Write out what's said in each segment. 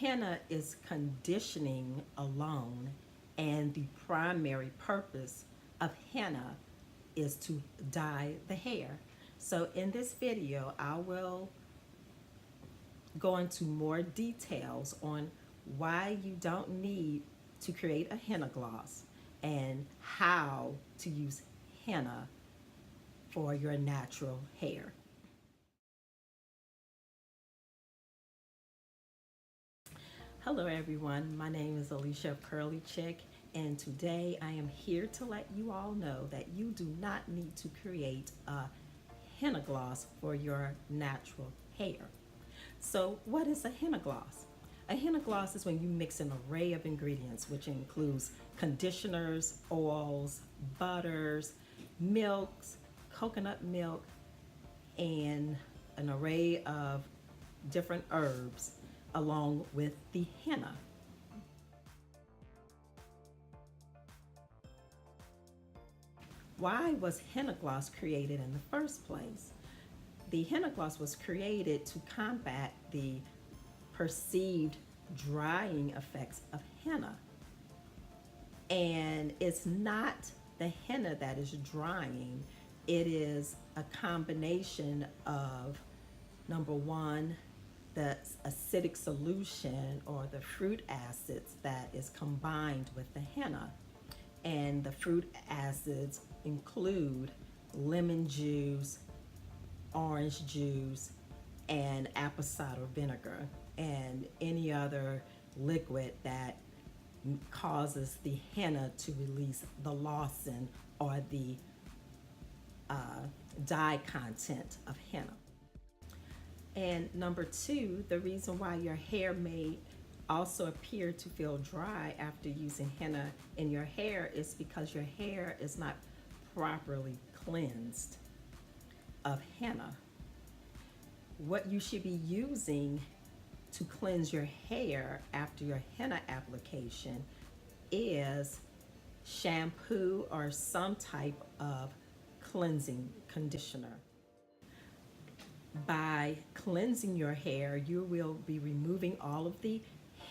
Henna is conditioning alone, and the primary purpose of henna is to dye the hair. So in this video, I will go into more details on why you don't need to create a henna gloss and how to use henna for your natural hair. Hello everyone, my name is Alicia of Curly Chic, and today I am here to let you all know that you do not need to create a henna gloss for your natural hair. So what is a henna gloss? A henna gloss is when you mix an array of ingredients, which includes conditioners, oils, butters, milks, coconut milk, and an array of different herbs along with the henna. Why was henna gloss created in the first place? The henna gloss was created to combat the perceived drying effects of henna. And it's not the henna that is drying, it is a combination of, number one, the acidic solution or the fruit acids that is combined with the henna. And the fruit acids include lemon juice, orange juice, and apple cider vinegar, and any other liquid that causes the henna to release the lawson or the dye content of henna. And number two, the reason why your hair may also appear to feel dry after using henna in your hair is because your hair is not properly cleansed of henna. What you should be using to cleanse your hair after your henna application is shampoo or some type of cleansing conditioner. By cleansing your hair, you will be removing all of the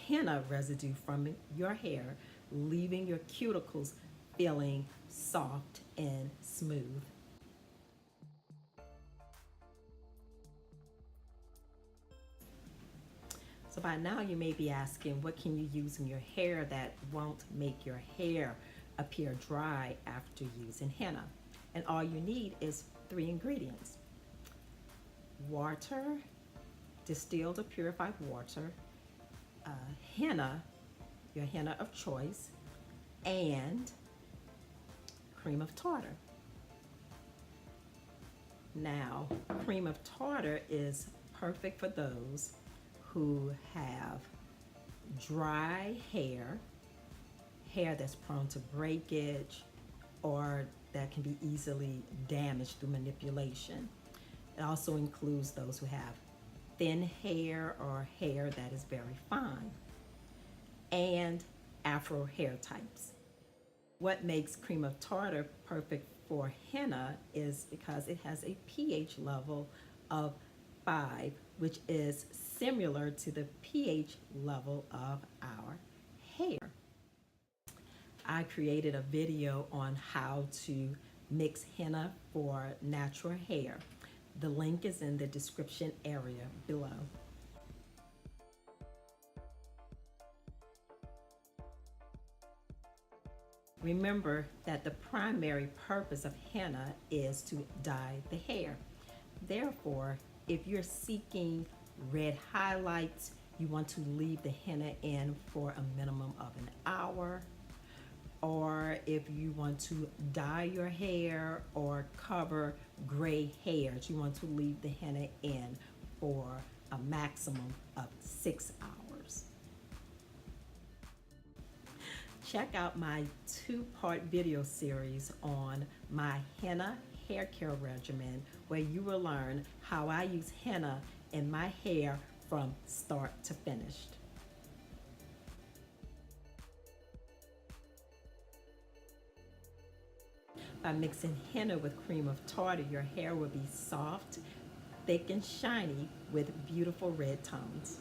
henna residue from your hair, leaving your cuticles feeling soft and smooth. So by now you may be asking, what can you use in your hair that won't make your hair appear dry after using henna? And all you need is 3 ingredients: water, distilled or purified water, henna, your henna of choice, and cream of tartar. Now, cream of tartar is perfect for those who have dry hair, hair that's prone to breakage, or that can be easily damaged through manipulation. It also includes those who have thin hair or hair that is very fine, and afro hair types. What makes cream of tartar perfect for henna is because it has a pH level of 5, which is similar to the pH level of our hair. I created a video on how to mix henna for natural hair. The link is in the description area below. Remember that the primary purpose of henna is to dye the hair. Therefore, if you're seeking red highlights, you want to leave the henna in for a minimum of an hour. Or if you want to dye your hair or cover gray hairs, you want to leave the henna in for a maximum of 6 hours. Check out my 2-part video series on my henna hair care regimen, where you will learn how I use henna in my hair from start to finish. By mixing henna with cream of tartar, your hair will be soft, thick, and shiny with beautiful red tones.